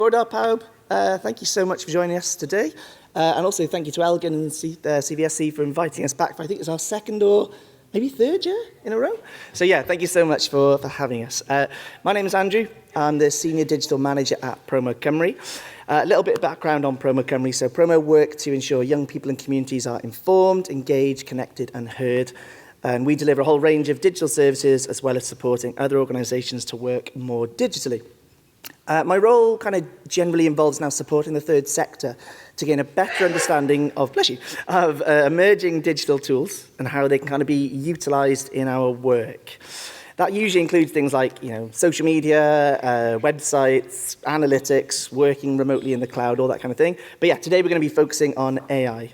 Bordar Paub, thank you so much for joining us today. And also thank you to Elgin and CVSC for inviting us back for, I think it's our second or maybe third year in a row. So yeah, thank you so much for having us. My name is Andrew. I'm the Senior Digital Manager at Promo Cymru. A little bit of background on Promo Cymru. So Promo work to ensure young people and communities are informed, engaged, connected and heard. And we deliver a whole range of digital services as well as supporting other organisations to work more digitally. My role kind of generally involves now supporting the third sector to gain a better understanding of, emerging digital tools and how they can kind of be utilised in our work. That usually includes things like, social media, websites, analytics, working remotely in the cloud, all that kind of thing. But yeah, today we're going to be focusing on AI.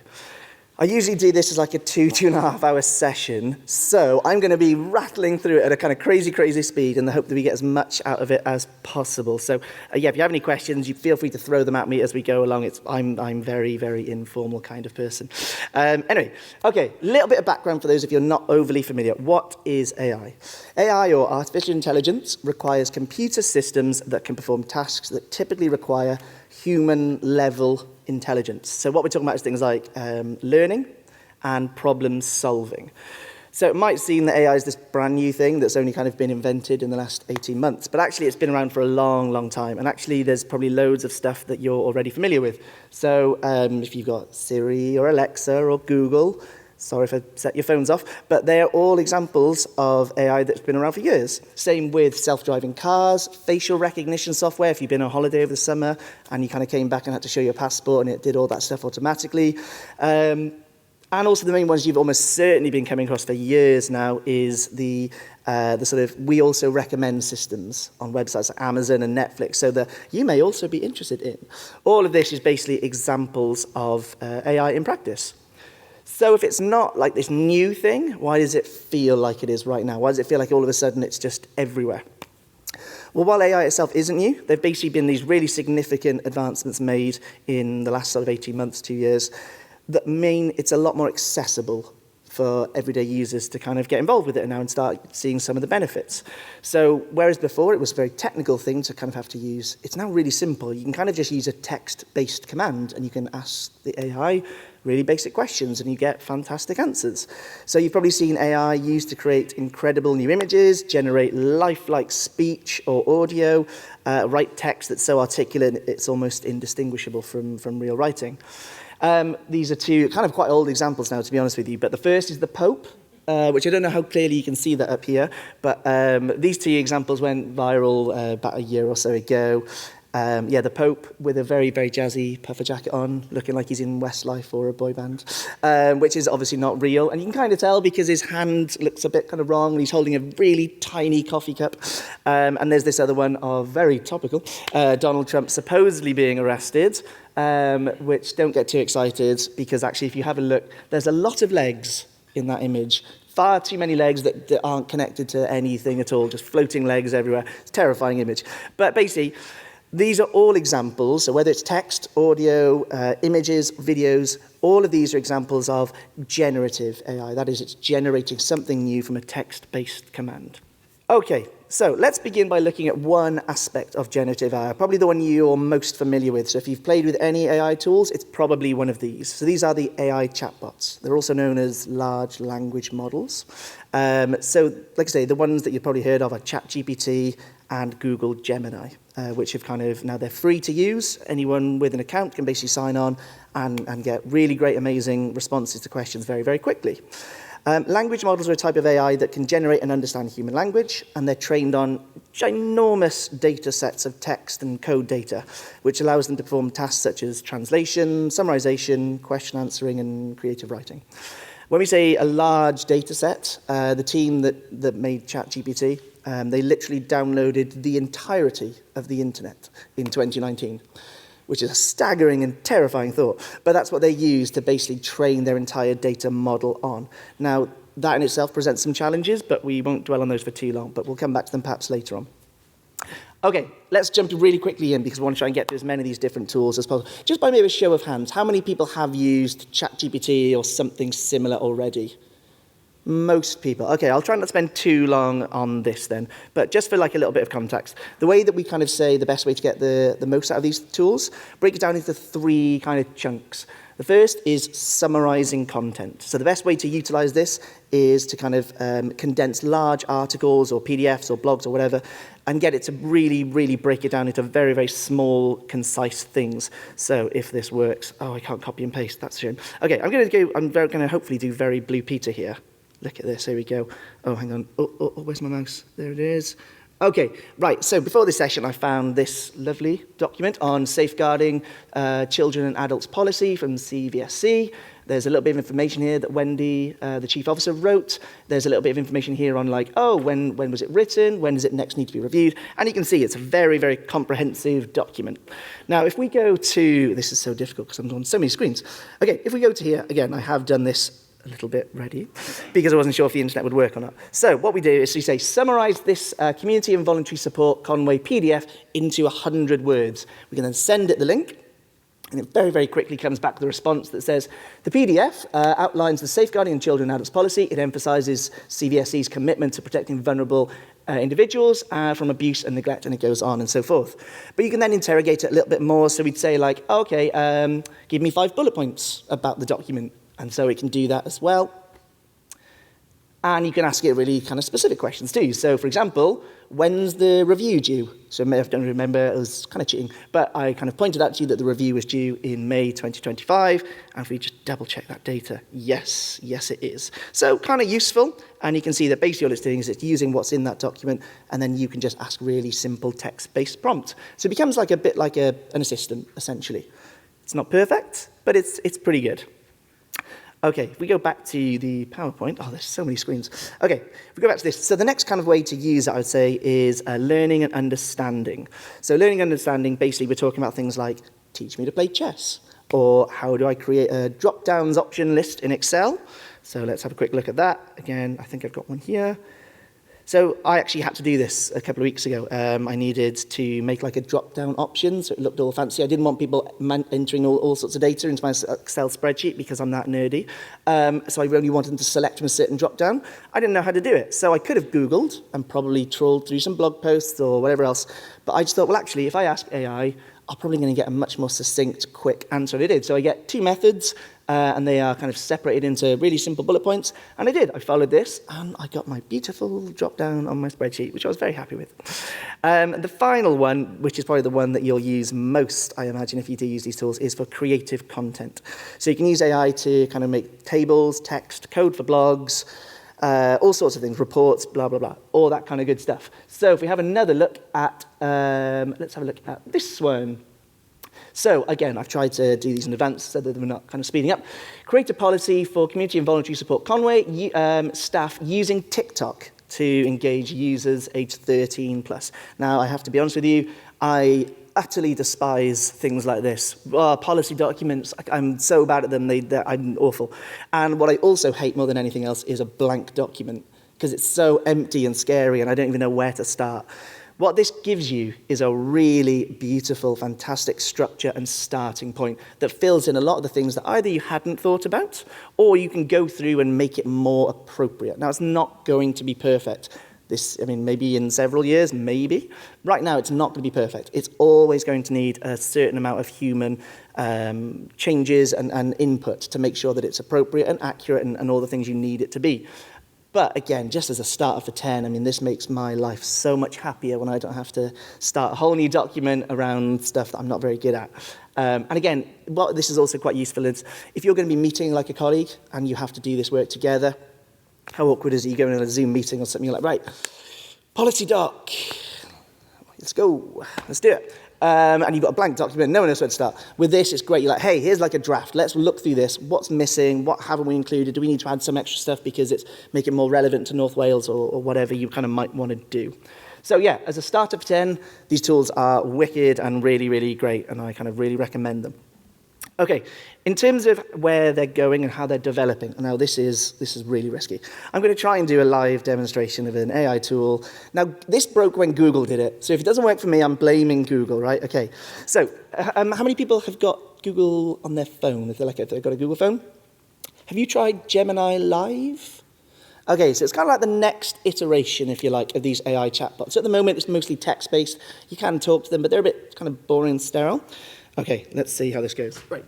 I usually do this as like a 2.5 hour session, so I'm going to be rattling through it at a kind of crazy speed in the hope that we get as much out of it as possible. So yeah, if you have any questions, you feel free to throw them at me as we go along. I'm very informal kind of person. Anyway, okay, a little bit of background for those if you're not overly familiar. What is AI? AI, or artificial intelligence, requires computer systems that can perform tasks that typically require human-level intelligence. So what we're talking about is things like learning and problem solving. So it might seem that AI is this brand new thing that's only kind of been invented in the last 18 months, but actually it's been around for a long time. And actually there's probably loads of stuff that you're already familiar with. So if you've got Siri or Alexa or Google, sorry if I set your phones off, but they're all examples of AI that's been around for years. Same with self-driving cars, facial recognition software. If you've been on holiday over the summer and you kind of came back and had to show your passport and it did all that stuff automatically. And also the main ones you've almost certainly been coming across for years now is the sort of we also recommend systems on websites like Amazon and Netflix, so that you may also be interested in. All of this is basically examples of AI in practice. So if it's not like this new thing, why does it feel like it is right now? Why does it feel like all of a sudden it's just everywhere? Well, while AI itself isn't new, there have basically been these really significant advancements made in the last sort of 18 months, 2 years, that mean it's a lot more accessible for everyday users to kind of get involved with it now and start seeing some of the benefits. So whereas before it was a very technical thing to kind of have to use, it's now really simple. You can kind of just use a text-based command and you can ask the AI really basic questions and you get fantastic answers. So you've probably seen AI used to create incredible new images, generate lifelike speech or audio, write text that's so articulate it's almost indistinguishable from real writing. These are two kind of quite old examples now, to be honest with you, but the first is the Pope, which I don't know how clearly you can see that up here, but these two examples went viral about a year or so ago. Yeah, the Pope with a very jazzy puffer jacket on, looking like he's in Westlife or a boy band, which is obviously not real. And you can kind of tell because his hand looks a bit kind of wrong and he's holding a really tiny coffee cup. And there's this other one of very topical, Donald Trump supposedly being arrested, which don't get too excited because actually if you have a look, there's a lot of legs in that image. Far too many legs that aren't connected to anything at all, just floating legs everywhere. It's a terrifying image. But basically, these are all examples, so whether it's text, audio, images, videos, all of these are examples of generative AI. That is, it's generating something new from a text-based command. Okay, so let's begin by looking at one aspect of generative AI, probably the one you're most familiar with. So if you've played with any AI tools, it's probably one of these. So these are the AI chatbots. They're also known as large language models. So like I say, the ones that you've probably heard of are ChatGPT and Google Gemini, which have kind of, now they're free to use. Anyone with an account can basically sign on and get really great, amazing responses to questions very quickly. Language models are a type of AI that can generate and understand human language, and they're trained on ginormous data sets of text and code data, which allows them to perform tasks such as translation, summarization, question answering, and creative writing. When we say a large data set, the team that made ChatGPT, they literally downloaded the entirety of the internet in 2019. Which is a staggering and terrifying thought. But that's what they use to basically train their entire data model on. Now, that in itself presents some challenges, but we won't dwell on those for too long, but we'll come back to them perhaps later on. Okay, let's jump really quickly in because we want to try and get to as many of these different tools as possible. Just by maybe a show of hands, how many people have used ChatGPT or something similar already? Most people. Okay, I'll try not to spend too long on this then, but just for like a little bit of context, the way that we kind of say the best way to get the most out of these tools, break it down into 3 kind of chunks. The first is summarizing content. So the best way to utilize this is to kind of condense large articles or PDFs or blogs or whatever and get it to really, really break it down into very, very small, concise things. So if this works, oh, I can't copy and paste, that's a shame. Okay, I'm going to hopefully do very Blue Peter here. Look at this, here we go. Oh, hang on, oh, where's my mouse? There it is. Okay, right, so before this session, I found this lovely document on safeguarding children and adults policy from CVSC. There's a little bit of information here that Wendy, the chief officer, wrote. There's a little bit of information here on like, oh, when was it written? When does it next need to be reviewed? And you can see it's a very, very comprehensive document. Now, if we go to, this is so difficult because I'm on so many screens. Okay, if we go to here, again, I have done this a little bit ready because I wasn't sure if the internet would work or not. So what we do is we say, summarize this community and voluntary support Conway PDF into 100 words. We can then send it the link, and it very, very quickly comes back with a response that says, the PDF outlines the safeguarding and children and adults policy. It emphasizes CVSC's commitment to protecting vulnerable individuals from abuse and neglect, and it goes on and so forth. But you can then interrogate it a little bit more. So we'd say like, okay, give me 5 bullet points about the document. And so it can do that as well. And you can ask it really kind of specific questions too. So for example, when's the review due? So I don't remember, it was kind of cheating, but I kind of pointed out to you that the review was due in May 2025. And if we just double check that data, yes it is. So kind of useful. And you can see that basically all it's doing is it's using what's in that document, and then you can just ask really simple text-based prompt. So it becomes like a bit like an assistant, essentially. It's not perfect, but it's pretty good. Okay, if we go back to the PowerPoint, oh, there's so many screens. Okay, if we go back to this. So the next kind of way to use it, I would say, is learning and understanding. So learning and understanding, basically, we're talking about things like, teach me to play chess, or how do I create a drop-downs option list in Excel? So let's have a quick look at that. Again, I think I've got one here. So I actually had to do this a couple of weeks ago. I needed to make like a drop-down option, so it looked all fancy. I didn't want people entering all sorts of data into my Excel spreadsheet because I'm that nerdy. So I really wanted them to select from a certain drop-down. I didn't know how to do it. So I could have Googled and probably trawled through some blog posts or whatever else. But I just thought, well, actually, if I ask AI, I'm probably going to get a much more succinct, quick answer. And I did. So I get 2 methods, and they are kind of separated into really simple bullet points. And I did. I followed this, and I got my beautiful drop-down on my spreadsheet, which I was very happy with. The final one, which is probably the one that you'll use most, I imagine, if you do use these tools, is for creative content. So you can use AI to kind of make tables, text, code for blogs, all sorts of things, reports, blah, blah, blah, all that kind of good stuff. So if we have another look at, let's have a look at this one. So again, I've tried to do these in advance so that we're not kind of speeding up. Create a policy for community and voluntary support Conway staff using TikTok to engage users aged 13 plus. Now, I have to be honest with you, I utterly despise things like this. Policy documents, I'm so bad at them, I'm awful. And what I also hate more than anything else is a blank document, because it's so empty and scary and I don't even know where to start. What this gives you is a really beautiful, fantastic structure and starting point that fills in a lot of the things that either you hadn't thought about, or you can go through and make it more appropriate. Now, it's not going to be perfect. Maybe in several years, maybe. Right now, it's not going to be perfect. It's always going to need a certain amount of human changes and input to make sure that it's appropriate and accurate and all the things you need it to be. But again, just as a starter for 10, this makes my life so much happier when I don't have to start a whole new document around stuff that I'm not very good at. And again, what this is also quite useful is if you're going to be meeting like a colleague and you have to do this work together, how awkward is it? You go in a Zoom meeting or something, you're like, right, policy doc, let's go, let's do it. And you've got a blank document, no one knows where to start. With this, it's great. You're like, hey, here's like a draft. Let's look through this. What's missing? What haven't we included? Do we need to add some extra stuff because it's make it more relevant to North Wales or whatever you kind of might want to do? So yeah, as a starter for 10, these tools are wicked and really, really great, and I kind of really recommend them. Okay, in terms of where they're going and how they're developing, now this is really risky. I'm going to try and do a live demonstration of an AI tool. Now, this broke when Google did it, so if it doesn't work for me, I'm blaming Google, right? Okay, so how many people have got Google on their phone? If they've got a Google phone? Have you tried Gemini Live? Okay, so it's kind of like the next iteration, if you like, of these AI chatbots. So at the moment, it's mostly text-based. You can talk to them, but they're a bit kind of boring and sterile. Okay, let's see how this goes. Right.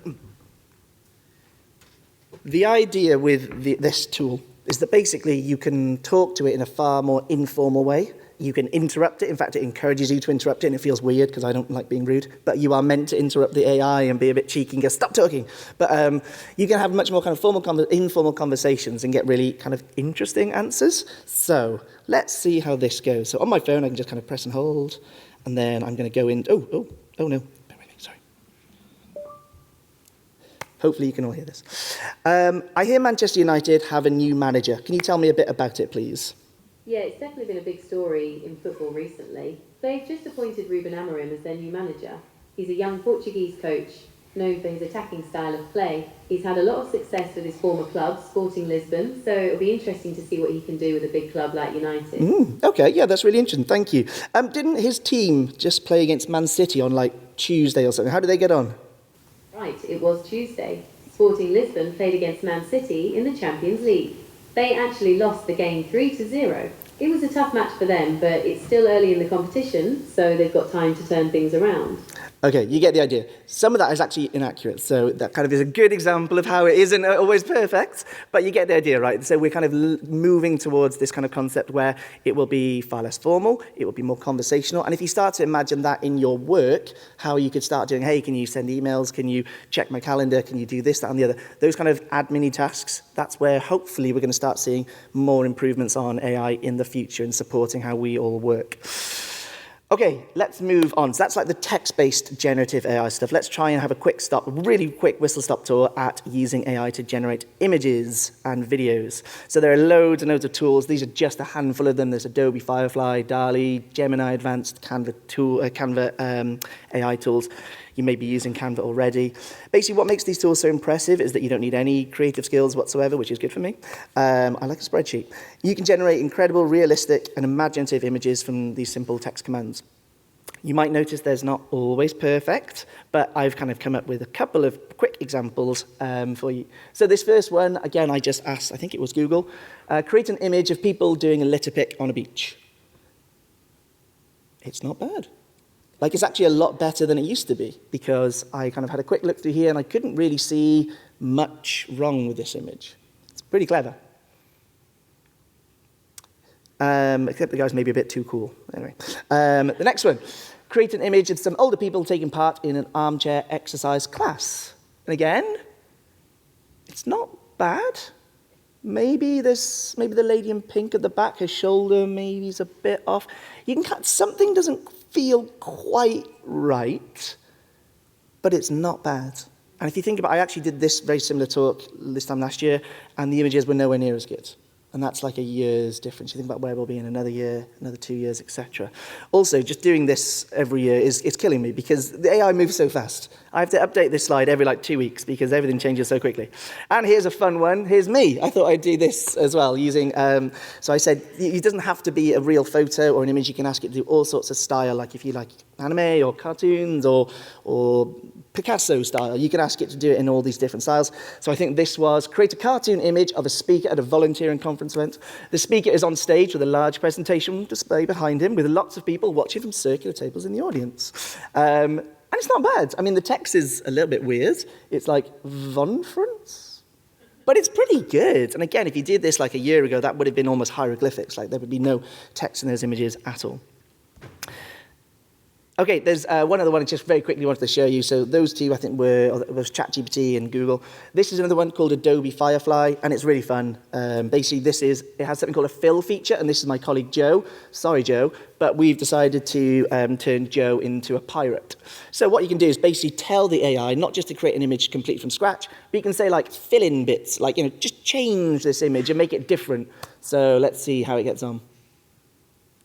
The idea with this tool is that basically you can talk to it in a far more informal way. You can interrupt it. In fact, it encourages you to interrupt it, and it feels weird because I don't like being rude. But you are meant to interrupt the AI and be a bit cheeky and go, stop talking. But you can have much more kind of informal conversations and get really kind of interesting answers. So let's see how this goes. So on my phone, I can just kind of press and hold. And then I'm going to go in. Oh, no. Sorry. Hopefully you can all hear this. I hear Manchester United have a new manager. Can you tell me a bit about it, please? Yeah, it's definitely been a big story in football recently. They've just appointed Ruben Amorim as their new manager. He's a young Portuguese coach, known for his attacking style of play. He's had a lot of success with his former club, Sporting Lisbon, so it'll be interesting to see what he can do with a big club like United. Okay, yeah, that's really interesting. Thank you. Didn't his team just play against Man City on, like, Tuesday or something? How did they get on? Right, it was Tuesday. Sporting Lisbon played against Man City in the Champions League. They actually lost the game 3-0. It was a tough match for them, but it's still early in the competition, so they've got time to turn things around. Okay, you get the idea. Some of that is actually inaccurate, so that kind of is a good example of how it isn't always perfect, but you get the idea, right? So we're kind of moving towards this kind of concept where it will be far less formal, it will be more conversational, and if you start to imagine that in your work, how you could start doing, hey, can you send emails, can you check my calendar, can you do this, that, and the other, those kind of admin tasks, that's where hopefully we're going to start seeing more improvements on AI in the future and supporting how we all work. Okay, let's move on. So that's like the text-based generative AI stuff. Let's try and have a really quick whistle-stop tour at using AI to generate images and videos. So there are loads and loads of tools. These are just a handful of them. There's Adobe Firefly, DALL-E, Gemini Advanced, Canva AI tools. You may be using Canva already. Basically, what makes these tools so impressive is that you don't need any creative skills whatsoever, which is good for me. I like a spreadsheet. You can generate incredible, realistic, and imaginative images from these simple text commands. You might notice there's not always perfect, but I've kind of come up with a couple of quick examples for you. So this first one, again, I just asked, I think it was Google, create an image of people doing a litter pick on a beach. It's not bad. Like, it's actually a lot better than it used to be, because I kind of had a quick look through here and I couldn't really see much wrong with this image. It's pretty clever. Except the guy's maybe a bit too cool. Anyway, the next one. Create an image of some older people taking part in an armchair exercise class. And again, it's not bad. Maybe the lady in pink at the back, her shoulder maybe is a bit off. You can cut, something doesn't feel quite right, but it's not bad. And if you think about it, I actually did this very similar talk this time last year, and the images were nowhere near as good. And that's like a year's difference. You think about where we'll be in another year, another 2 years, etc. Also, just doing this every year it's killing me, because the AI moves so fast. I have to update this slide every 2 weeks because everything changes so quickly. And here's a fun one. Here's me. I thought I'd do this as well using, so I said, it doesn't have to be a real photo or an image. You can ask it to do all sorts of style, like if you like anime or cartoons or Picasso style. You can ask it to do it in all these different styles. So I think this was create a cartoon image of a speaker at a volunteering conference event. The speaker is on stage with a large presentation display behind him with lots of people watching from circular tables in the audience. And it's not bad. I mean, the text is a little bit weird. It's like Vonference, but it's pretty good. And again, if you did this like a year ago, that would have been almost hieroglyphics. Like there would be no text in those images at all. Okay, there's one other one I just very quickly wanted to show you. So those two, I think, was ChatGPT and Google. This is another one called Adobe Firefly, and it's really fun. Basically, it has something called a fill feature, and this is my colleague Joe. Sorry, Joe, but we've decided to turn Joe into a pirate. So what you can do is basically tell the AI not just to create an image complete from scratch, but you can say, like, fill in bits, like, just change this image and make it different. So let's see how it gets on.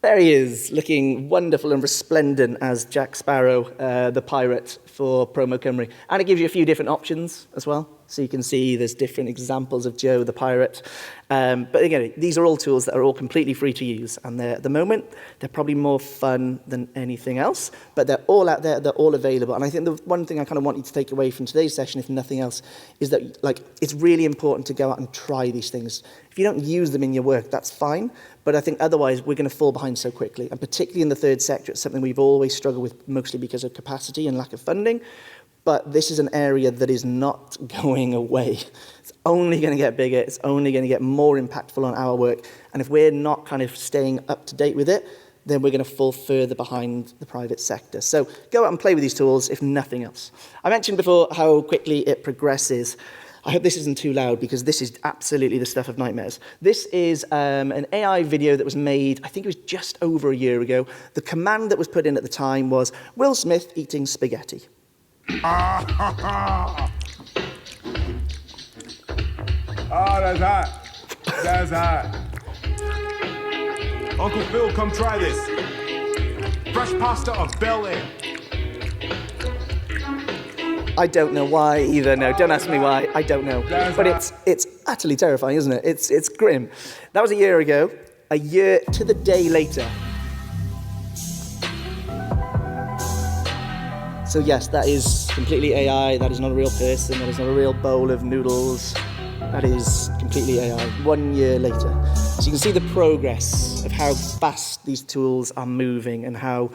There he is, looking wonderful and resplendent as Jack Sparrow, the pirate for Promo Cymru. And it gives you a few different options as well. So you can see there's different examples of Joe the pirate. But again, these are all tools that are all completely free to use. And at the moment, they're probably more fun than anything else. But they're all out there. They're all available. And I think the one thing I kind of want you to take away from today's session, if nothing else, is that it's really important to go out and try these things. If you don't use them in your work, that's fine. But I think otherwise, we're going to fall behind so quickly. And particularly in the third sector, it's something we've always struggled with, mostly because of capacity and lack of funding. But this is an area that is not going away. It's only going to get bigger. It's only going to get more impactful on our work. And if we're not kind of staying up to date with it, then we're going to fall further behind the private sector. So go out and play with these tools, if nothing else. I mentioned before how quickly it progresses. I hope this isn't too loud, because this is absolutely the stuff of nightmares. This is an AI video that was made, I think it was just over a year ago. The command that was put in at the time was, Will Smith eating spaghetti. Oh, that's hot. That's hot. Uncle Phil, come try this. Fresh pasta of Bel Air. I don't know why either. No, don't ask me why. I don't know. But it's utterly terrifying, isn't it? It's grim. That was a year ago. A year to the day later. So yes, that is completely AI. That is not a real person. That is not a real bowl of noodles. That is completely AI. 1 year later. So you can see the progress of how fast these tools are moving and how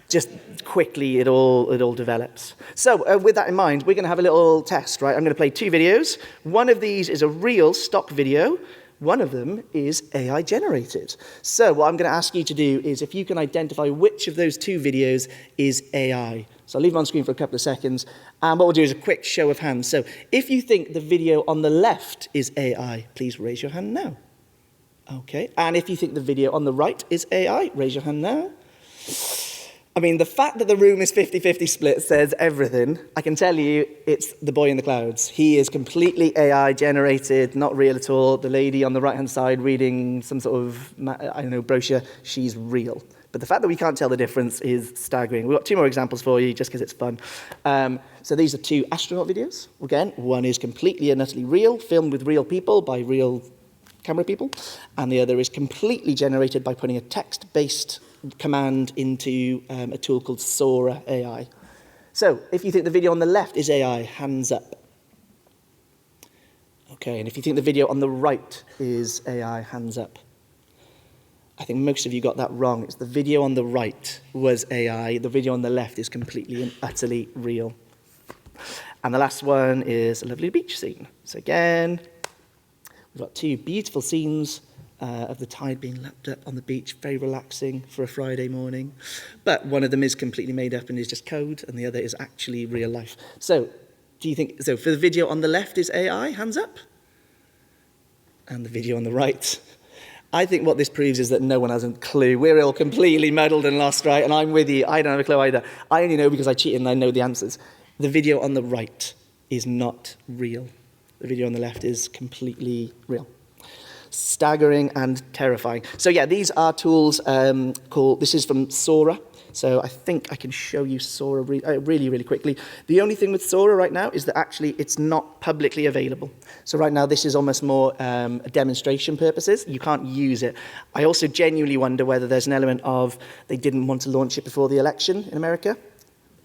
just quickly it all develops. So with that in mind, we're going to have a little test, right? I'm going to play 2 videos. One of these is a real stock video. One of them is AI generated. So what I'm going to ask you to do is if you can identify which of those 2 videos is AI. So I'll leave them on screen for a couple of seconds. And what we'll do is a quick show of hands. So if you think the video on the left is AI, please raise your hand now. Okay. And if you think the video on the right is AI, raise your hand now. I mean, the fact that the room is 50-50 split says everything. I can tell you it's the boy in the clouds. He is completely AI generated, not real at all. The lady on the right-hand side reading some sort of, brochure, she's real. But the fact that we can't tell the difference is staggering. We've got 2 more examples for you just because it's fun. So these are 2 astronaut videos. Again, one is completely and utterly real, filmed with real people by real camera people. And the other is completely generated by putting a text-based command into a tool called Sora AI. So if you think the video on the left is AI, hands up. Okay, and if you think the video on the right is AI, hands up. I think most of you got that wrong. It's the video on the right was AI. The video on the left is completely and utterly real. And the last one is a lovely beach scene. So again, we've got 2 beautiful scenes of the tide being lapped up on the beach, very relaxing for a Friday morning. But one of them is completely made up and is just code, and the other is actually real life. So, do you think, so for the video on the left is AI, hands up? And the video on the right. I think what this proves is that no one has a clue. We're all completely muddled and lost, right? And I'm with you, I don't have a clue either. I only know because I cheated and I know the answers. The video on the right is not real. The video on the left is completely real. Staggering and terrifying. So yeah, these are tools this is from Sora. So I think I can show you Sora really, really quickly. The only thing with Sora right now is that actually it's not publicly available. So right now this is almost more a demonstration purposes. You can't use it. I also genuinely wonder whether there's an element of they didn't want to launch it before the election in America.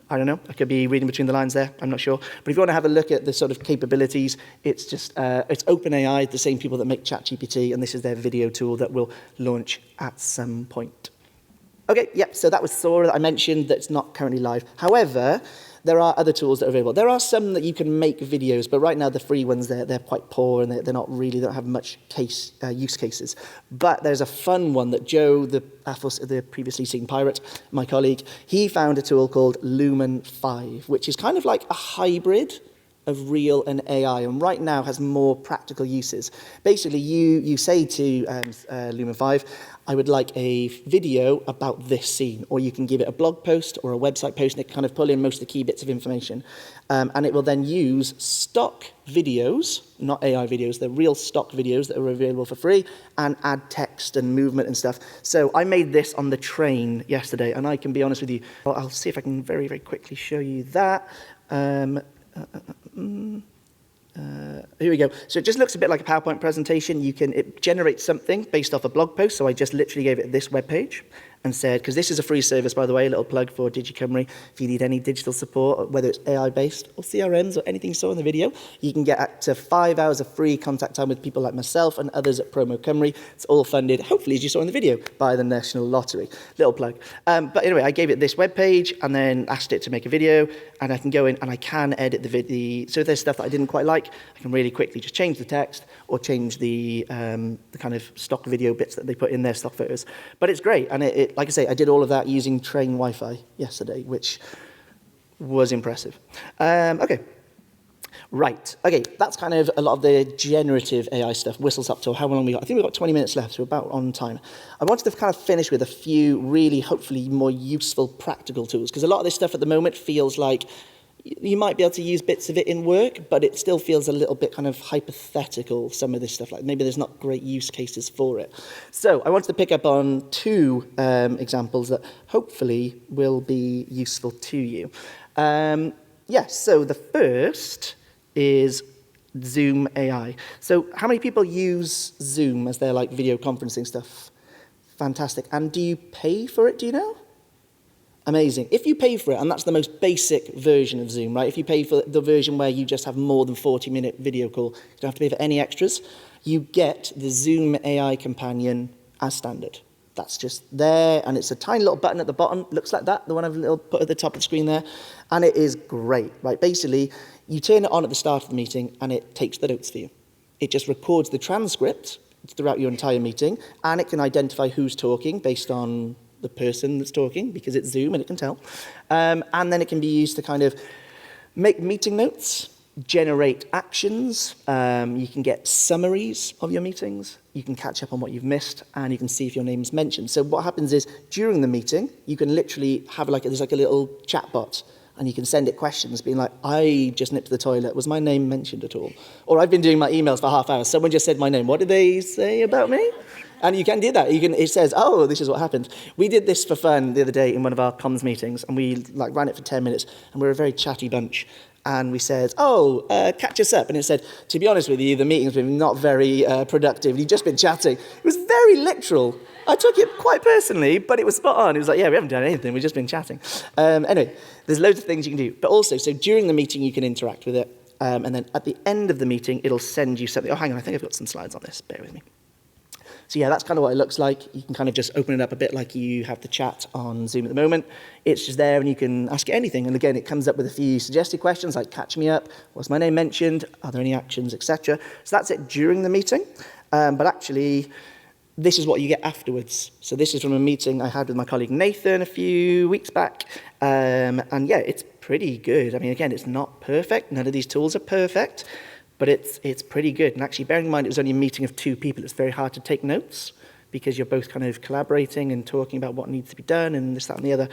I don't know. I could be reading between the lines there. I'm not sure. But if you want to have a look at the sort of capabilities, it's just it's OpenAI, the same people that make ChatGPT, and this is their video tool that will launch at some point. Okay, yep. So that was Sora that I mentioned that's not currently live. However, there are other tools that are available. There are some that you can make videos, but right now the free ones they're quite poor and they're not really, they don't have much use cases. But there's a fun one that Joe, the previously seen pirate, my colleague, he found a tool called Lumen 5, which is kind of like a hybrid of real and AI, and right now has more practical uses. Basically, you say to Lumen 5, I would like a video about this scene, or you can give it a blog post or a website post, and it kind of pull in most of the key bits of information. And it will then use stock videos, not AI videos, they're real stock videos that are available for free, and add text and movement and stuff. So I made this on the train yesterday, and I can be honest with you, I'll see if I can very, very quickly show you that. Here we go. So it just looks a bit like a PowerPoint presentation. It generates something based off a blog post. So I just literally gave it this web page and said, because this is a free service, by the way, a little plug for DigiCymru. If you need any digital support, whether it's AI-based or CRMs or anything you saw in the video, you can get up to 5 hours of free contact time with people like myself and others at Promo Cymru. It's all funded, hopefully, as you saw in the video, by the National Lottery. Little plug. But anyway, I gave it this web page and then asked it to make a video, and I can go in and I can edit the video. So if there's stuff that I didn't quite like, I can really quickly just change the text or change the kind of stock video bits that they put in their stock photos. But it's great, and like I say, I did all of that using train Wi-Fi yesterday, which was impressive. Okay. Right. Okay, that's kind of a lot of the generative AI stuff. Whistles up to how long we got. I think we've got 20 minutes left, so we're about on time. I wanted to kind of finish with a few really, hopefully, more useful practical tools, because a lot of this stuff at the moment feels like you might be able to use bits of it in work, but it still feels a little bit kind of hypothetical, some of this stuff. Like maybe there's not great use cases for it. So I wanted to pick up on two examples that hopefully will be useful to you. Yes, so the first is Zoom AI. So how many people use Zoom as their like video conferencing stuff? Fantastic. And do you pay for it, do you know? Amazing. If you pay for it, and that's the most basic version of Zoom, right? If you pay for the version where you just have more than 40-minute video call, you don't have to pay for any extras, you get the Zoom AI companion as standard. That's just there, and it's a tiny little button at the bottom, looks like that, the one I've put at the top of the screen there, and it is great, right? Basically, you turn it on at the start of the meeting, and it takes the notes for you. It just records the transcript throughout your entire meeting, and it can identify who's talking based on the person that's talking, because it's Zoom and it can tell. And then it can be used to kind of make meeting notes, generate actions. You can get summaries of your meetings. You can catch up on what you've missed, and you can see if your name's mentioned. So what happens is, during the meeting, you can literally have there's like a little chat bot, and you can send it questions being like, I just nipped to the toilet. Was my name mentioned at all? Or I've been doing my emails for half hour. Someone just said my name. What did they say about me? And you can do that. It says, oh, this is what happened. We did this for fun the other day in one of our comms meetings, and we ran it for 10 minutes, and we were a very chatty bunch. And we said, catch us up. And it said, to be honest with you, the meeting's been not very productive. You've just been chatting. It was very literal. I took it quite personally, but it was spot on. It was like, yeah, we haven't done anything. We've just been chatting. Anyway, there's loads of things you can do. But also, so during the meeting, you can interact with it. And then at the end of the meeting, it'll send you something. Oh, hang on, I think I've got some slides on this. Bear with me. So yeah, that's kind of what it looks like. You can kind of just open it up a bit like you have the chat on Zoom at the moment. It's just there, and you can ask it anything. And again, it comes up with a few suggested questions like, catch me up, was my name mentioned, are there any actions, etc. So that's it during the meeting. But actually, this is what you get afterwards. So this is from a meeting I had with my colleague Nathan a few weeks back. And yeah, it's pretty good. I mean, again, it's not perfect. None of these tools are perfect. But it's pretty good. And actually, bearing in mind it was only a meeting of 2 people, it's very hard to take notes because you're both kind of collaborating and talking about what needs to be done and this, that, and the other.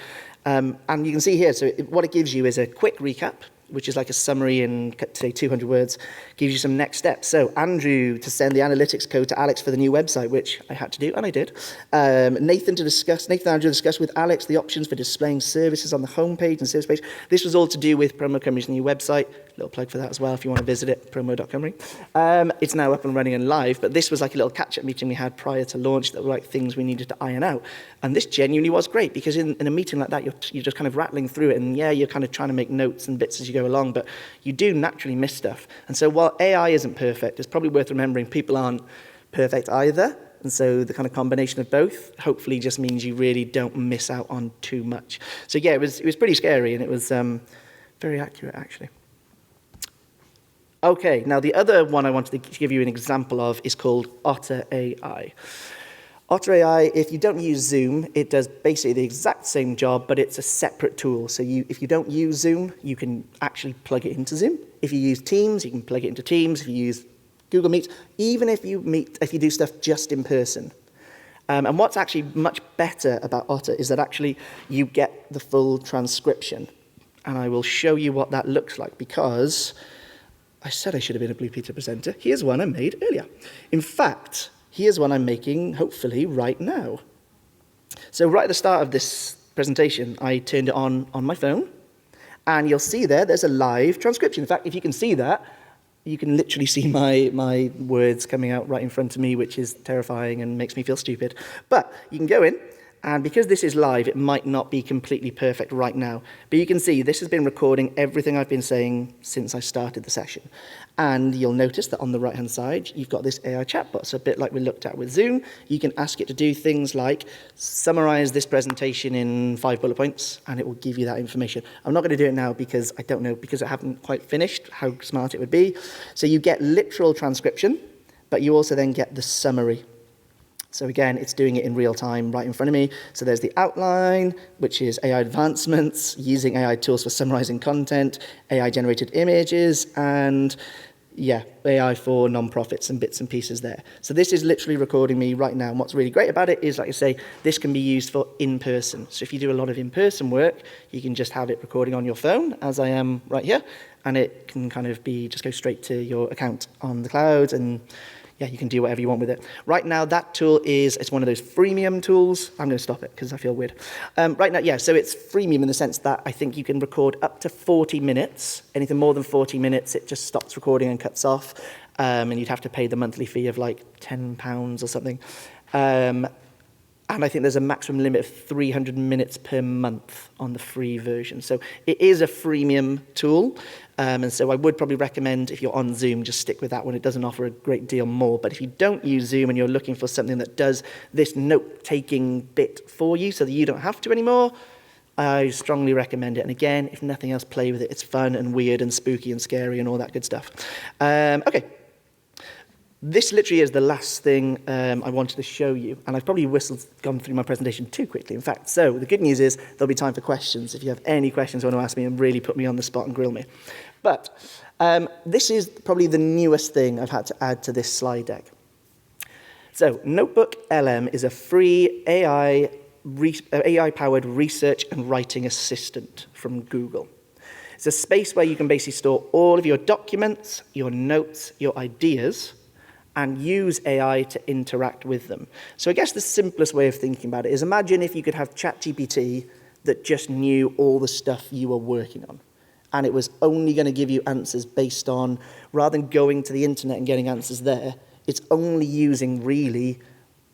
And you can see here, so what it gives you is a quick recap, which is like a summary in, say, 200 words, gives you some next steps. So Andrew to send the analytics code to Alex for the new website, which I had to do, and I did. Nathan and Andrew discuss with Alex the options for displaying services on the homepage and service page. This was all to do with Promo Cymru's new website. Little plug for that as well if you want to visit it, promo.cymru. It's now up and running and live, but this was like a little catch-up meeting we had prior to launch that were like things we needed to iron out. And this genuinely was great because in a meeting like that, you're just kind of rattling through it, and yeah, you're kind of trying to make notes and bits as you go along, but you do naturally miss stuff. And so while AI isn't perfect, it's probably worth remembering people aren't perfect either. And so the kind of combination of both hopefully just means you really don't miss out on too much. So yeah, it was pretty scary, and it was very accurate actually. Okay, now the other one I wanted to give you an example of is called Otter AI. Otter AI, if you don't use Zoom, it does basically the exact same job, but it's a separate tool. So if you don't use Zoom, you can actually plug it into Zoom. If you use Teams, you can plug it into Teams. If you use Google Meet, even if you do stuff just in person. And what's actually much better about Otter is that actually you get the full transcription. And I will show you what that looks like because I said I should have been a Blue Peter presenter. Here's one I made earlier. In fact, here's one I'm making, hopefully, right now. So right at the start of this presentation, I turned it on my phone, and you'll see there's a live transcription. In fact, if you can see that, you can literally see my words coming out right in front of me, which is terrifying and makes me feel stupid. But you can go in, and because this is live, it might not be completely perfect right now. But you can see this has been recording everything I've been saying since I started the session. And you'll notice that on the right-hand side, you've got this AI chatbot. So a bit like we looked at with Zoom, you can ask it to do things like summarize this presentation in 5 bullet points, and it will give you that information. I'm not going to do it now because I don't know, because I haven't quite finished how smart it would be. So you get literal transcription, but you also then get the summary. So again, it's doing it in real time right in front of me. So there's the outline, which is AI advancements, using AI tools for summarizing content, AI-generated images, and yeah, AI for nonprofits and bits and pieces there. So this is literally recording me right now. And what's really great about it is, like I say, this can be used for in-person. So if you do a lot of in-person work, you can just have it recording on your phone, as I am right here, and it can kind of be, just go straight to your account on the cloud, and yeah, you can do whatever you want with it. Right now, that tool it's one of those freemium tools. I'm going to stop it because I feel weird. Right now, yeah, so it's freemium in the sense that I think you can record up to 40 minutes. Anything more than 40 minutes, it just stops recording and cuts off. And you'd have to pay the monthly fee of like £10 or something. And I think there's a maximum limit of 300 minutes per month on the free version. So it is a freemium tool. And so I would probably recommend, if you're on Zoom, just stick with that one. It doesn't offer a great deal more. But if you don't use Zoom and you're looking for something that does this note-taking bit for you so that you don't have to anymore, I strongly recommend it. And again, if nothing else, play with it. It's fun and weird and spooky and scary and all that good stuff. Okay. This literally is the last thing I wanted to show you, and I've probably gone through my presentation too quickly, in fact. So the good news is there'll be time for questions. If you have any questions you want to ask me and really put me on the spot and grill me. But this is probably the newest thing I've had to add to this slide deck. So Notebook LM is a free AI-powered research and writing assistant from Google. It's a space where you can basically store all of your documents, your notes, your ideas, and use AI to interact with them. So I guess the simplest way of thinking about it is, imagine if you could have ChatGPT that just knew all the stuff you were working on. And it was only going to give you answers based on, rather than going to the internet and getting answers there, it's only using really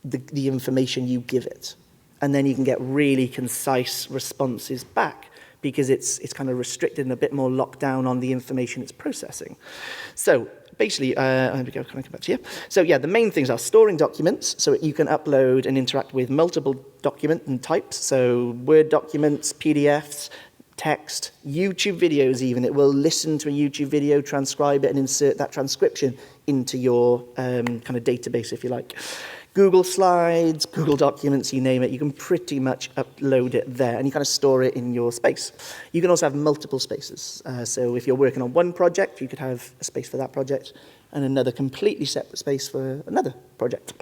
the information you give it. And then you can get really concise responses back because it's kind of restricted and a bit more locked down on the information it's processing. So basically, can I come back to you? So yeah, the main things are storing documents, so you can upload and interact with multiple document and types, so Word documents, PDFs, text, YouTube videos even. It will listen to a YouTube video, transcribe it, and insert that transcription into your kind of database, if you like. Google Slides, Google Documents, you name it, you can pretty much upload it there, and you kind of store it in your space. You can also have multiple spaces. So if you're working on one project, you could have a space for that project and another completely separate space for another project.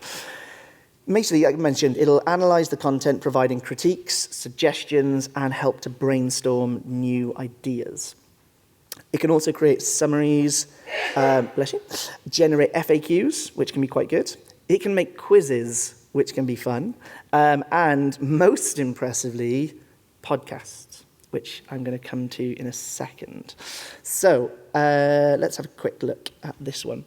Basically, like I mentioned, it'll analyze the content, providing critiques, suggestions, and help to brainstorm new ideas. It can also create summaries, generate FAQs, which can be quite good. It can make quizzes, which can be fun, and most impressively, podcasts, which I'm going to come to in a second. So let's have a quick look at this one.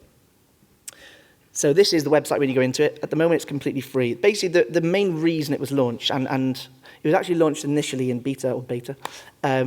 So this is the website when you go into it. At the moment, it's completely free. Basically, the main reason it was launched, and it was actually launched initially in beta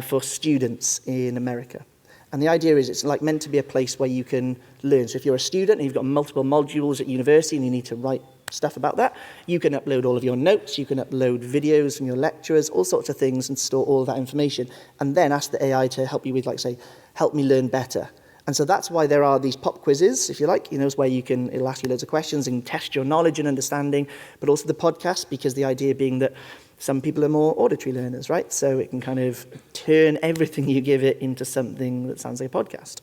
for students in America. And the idea is it's like meant to be a place where you can learn. So if you're a student and you've got multiple modules at university and you need to write stuff about that, you can upload all of your notes, you can upload videos from your lecturers, all sorts of things, and store all of that information. And then ask the AI to help you with, like, say, help me learn better. And so that's why there are these pop quizzes, if you like, where it'll ask you loads of questions and test your knowledge and understanding, but also the podcast, because the idea being that some people are more auditory learners, right? So it can kind of turn everything you give it into something that sounds like a podcast.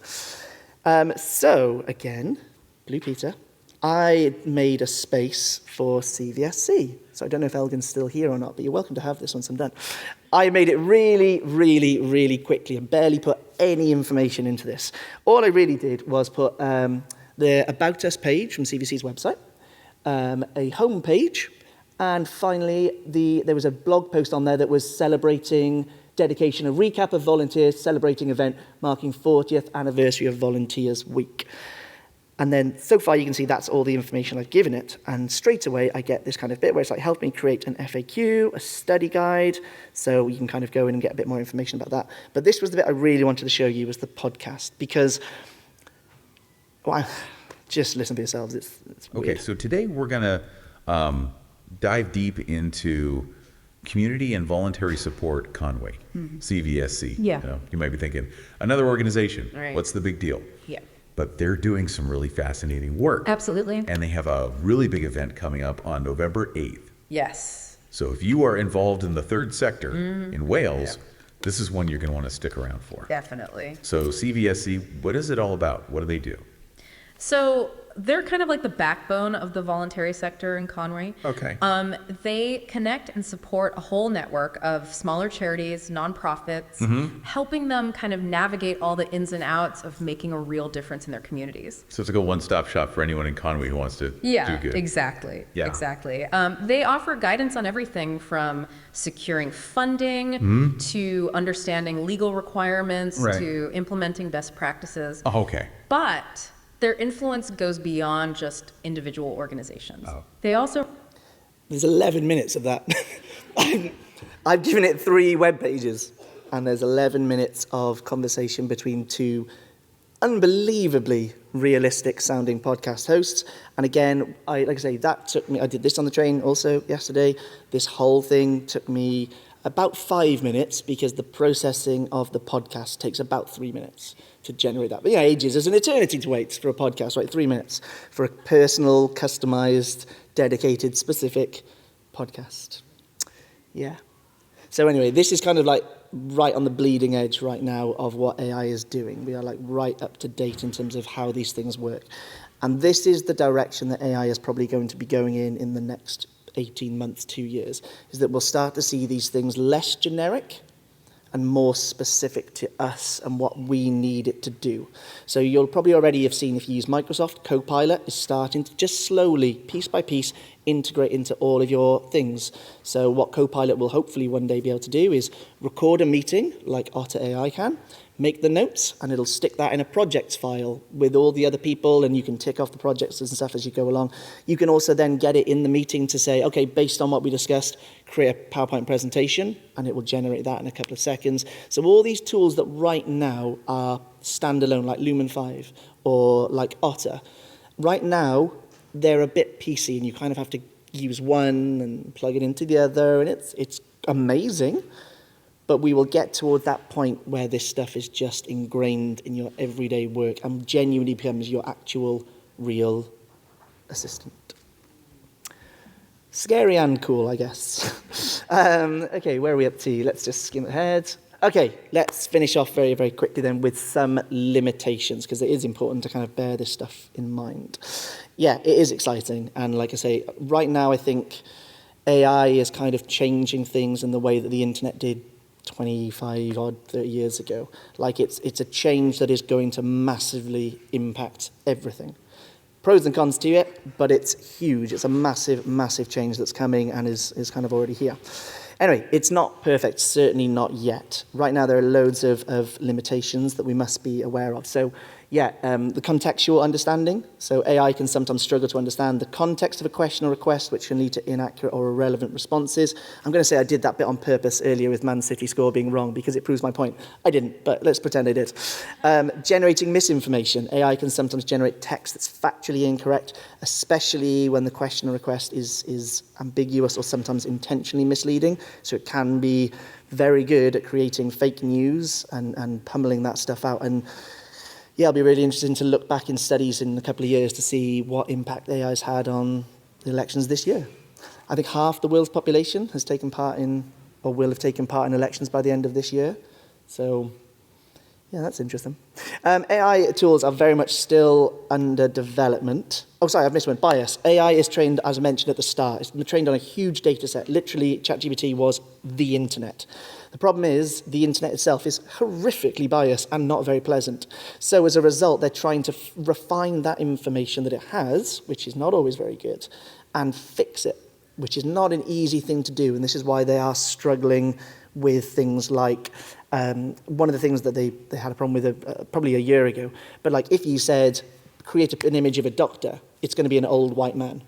So again, Blue Peter, I made a space for CVSC. So I don't know if Elgin's still here or not, but you're welcome to have this once I'm done. I made it really, really, really quickly and barely put any information into this. All I really did was put the About Us page from CVC's website, a home page, and finally there was a blog post on there that was celebrating dedication, a recap of volunteers celebrating event marking 40th anniversary of Volunteers Week. And then so far you can see that's all the information I've given it. And straight away I get this kind of bit where it's like, help me create an FAQ, a study guide. So you can kind of go in and get a bit more information about that. But this was the bit I really wanted to show you, was the podcast, because, well, just listen for yourselves. It's weird. Okay, so today we're going to dive deep into Community and Voluntary Support Conway, CVSC. Yeah. You might be thinking, another organization, Right. what's the big deal? Yeah. But they're doing some really fascinating work. Absolutely. And they have a really big event coming up on November 8th. Yes. So if you are involved in the third sector in Wales, this is one you're going to want to stick around for. Definitely. So CVSC, what is it all about? What do they do? So they're kind of like the backbone of the voluntary sector in Conway. Okay. They connect and support a whole network of smaller charities, nonprofits, helping them kind of navigate all the ins and outs of making a real difference in their communities. So it's like a one-stop shop for anyone in Conway who wants to do good. Exactly. Yeah. Exactly. They offer guidance on everything from securing funding to understanding legal requirements Right. to implementing best practices. Oh, okay. But their influence goes beyond just individual organizations. Oh. They also There's 11 minutes of that. I've given it 3 web pages, and there's 11 minutes of conversation between 2 unbelievably realistic sounding podcast hosts. And again, like I say, that took me, I did this on the train also yesterday. This whole thing took me about 5 minutes because the processing of the podcast takes about 3 minutes to generate that. But yeah, ages. There's an eternity to wait for a podcast, right? 3 minutes for a personal, customized, dedicated, specific podcast. Yeah. So anyway, this is kind of like right on the bleeding edge right now of what AI is doing. We are like right up to date in terms of how these things work. And this is the direction that AI is probably going to be going in the next 18 months, 2 years, is that we'll start to see these things less generic and more specific to us and what we need it to do. So you'll probably already have seen, if you use Microsoft, Copilot is starting to just slowly, piece by piece, integrate into all of your things. So what Copilot will hopefully one day be able to do is record a meeting like Otter AI can, make the notes, and it'll stick that in a projects file with all the other people, and you can tick off the projects and stuff as you go along. You can also then get it in the meeting to say, okay, based on what we discussed, create a PowerPoint presentation, and it will generate that in a couple of seconds. So all these tools that right now are standalone, like Lumen 5 or like Otter, right now, they're a bit PC, and you kind of have to use one and plug it into the other, and it's amazing. But we will get toward that point where this stuff is just ingrained in your everyday work and genuinely becomes your actual, real assistant. Scary and cool, I guess. Okay, where are we up to? Let's just skim ahead. Okay, let's finish off very, very quickly then with some limitations, because it is important to kind of bear this stuff in mind. Yeah, it is exciting. And like I say, right now I think AI is kind of changing things in the way that the internet did 25 odd 30 years ago. Like it's a change that is going to massively impact everything. Pros and cons to it, but it's huge. It's a massive, massive change that's coming and is kind of already here. Anyway, it's not perfect, certainly not yet. Right now there are loads of limitations that we must be aware of. So yeah, the contextual understanding. So AI can sometimes struggle to understand the context of a question or request, which can lead to inaccurate or irrelevant responses. I'm going to say I did that bit on purpose earlier with Man City score being wrong because it proves my point. I didn't, but let's pretend I did. Generating misinformation. AI can sometimes generate text that's factually incorrect, especially when the question or request is ambiguous or sometimes intentionally misleading. So it can be very good at creating fake news and pummeling that stuff out. And yeah, it'll be really interesting to look back in studies in a couple of years to see what impact AI has had on the elections this year. I think half the world's population has taken part in, or will have taken part in elections by the end of this year. So, yeah, that's interesting. AI tools are very much still under development. Oh, sorry, I've missed one. Bias. AI is trained, as I mentioned at the start, it's trained on a huge data set. Literally, ChatGPT was the internet. The problem is the internet itself is horrifically biased and not very pleasant. So as a result, they're trying to refine that information that it has, which is not always very good, and fix it, which is not an easy thing to do. And this is why they are struggling with things like, one of the things that they had a problem with probably a year ago, but like if you said, create an image of a doctor, it's going to be an old white man.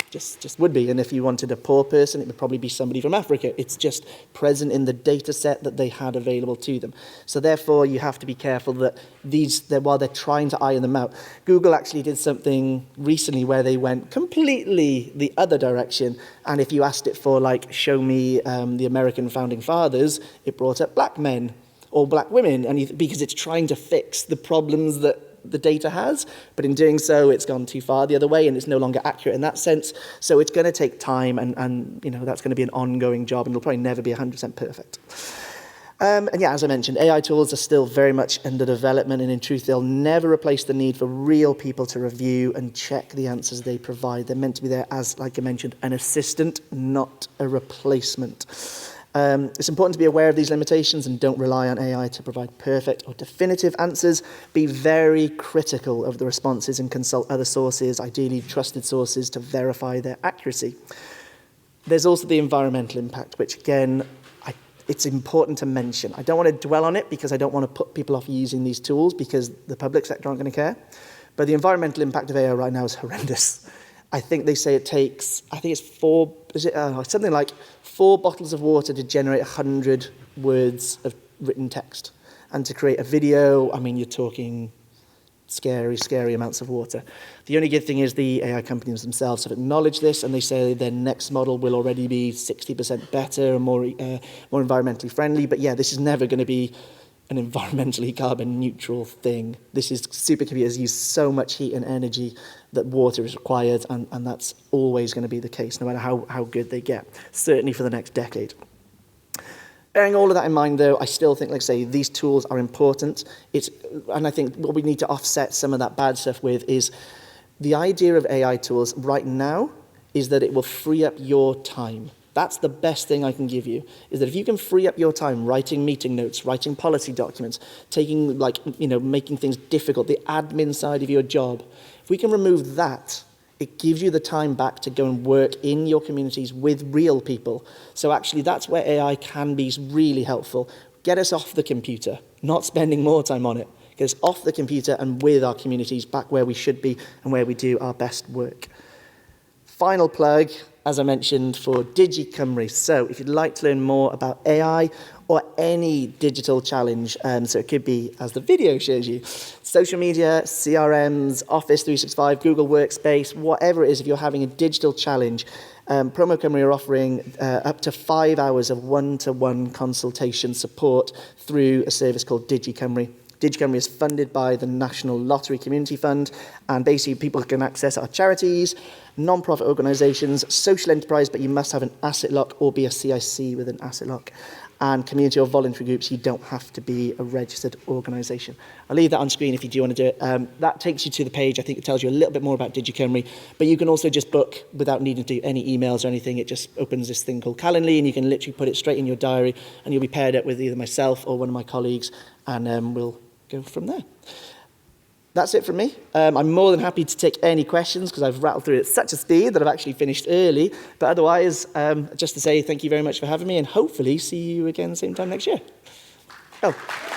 Just would be. And if you wanted a poor person, it would probably be somebody from Africa. It's just present in the data set that they had available to them. So therefore, you have to be careful that while they're trying to iron them out, Google actually did something recently where they went completely the other direction. And if you asked it for, like, show me the American founding fathers, it brought up black men or black women, because it's trying to fix the problems that the data has, but in doing so, it's gone too far the other way, and it's no longer accurate in that sense. So it's going to take time, and that's going to be an ongoing job, and it'll probably never be 100% perfect. And yeah, as I mentioned, AI tools are still very much under development, and in truth, they'll never replace the need for real people to review and check the answers they provide. They're meant to be there as, like I mentioned, an assistant, not a replacement. It's important to be aware of these limitations and don't rely on AI to provide perfect or definitive answers. Be very critical of the responses and consult other sources, ideally trusted sources, to verify their accuracy. There's also the environmental impact, which again, it's important to mention. I don't want to dwell on it because I don't want to put people off using these tools because the public sector aren't going to care. But the environmental impact of AI right now is horrendous. I think they say it takes, something like 4 bottles of water to generate 100 words of written text. And to create a video, I mean, you're talking scary, scary amounts of water. The only good thing is the AI companies themselves have acknowledged this, and they say their next model will already be 60% better and more environmentally friendly. But yeah, this is never going to be an environmentally carbon neutral thing. Supercomputers use so much heat and energy that water is required, and that's always going to be the case, no matter how good they get, certainly for the next decade. Bearing all of that in mind, though, I still think, like I say, these tools are important. And I think what we need to offset some of that bad stuff with is the idea of AI tools right now is that it will free up your time. That's the best thing I can give you, is that if you can free up your time writing meeting notes, writing policy documents, making things difficult, the admin side of your job, if we can remove that, it gives you the time back to go and work in your communities with real people. So actually, that's where AI can be really helpful. Get us off the computer, not spending more time on it. Get us off the computer and with our communities back where we should be and where we do our best work. Final plug, as I mentioned, for Digi Cymru. So if you'd like to learn more about AI or any digital challenge, so it could be, as the video shows you, social media, CRMs, Office 365, Google Workspace, whatever it is, if you're having a digital challenge, Promo Cymru are offering up to 5 hours of one-to-one consultation support through a service called Digi Cymru. Digi Cymru is funded by the National Lottery Community Fund, and basically people can access our charities, non-profit organisations, social enterprise, but you must have an asset lock or be a CIC with an asset lock, and community or voluntary groups. You don't have to be a registered organisation. I'll leave that on screen if you do want to do it. That takes you to the page. I think it tells you a little bit more about Digi Cymru, but you can also just book without needing to do any emails or anything. It just opens this thing called Calendly, and you can literally put it straight in your diary, and you'll be paired up with either myself or one of my colleagues, and we'll go from there. That's it from me. I'm more than happy to take any questions because I've rattled through it at such a speed that I've actually finished early. But otherwise, just to say thank you very much for having me, and hopefully see you again same time next year. Oh.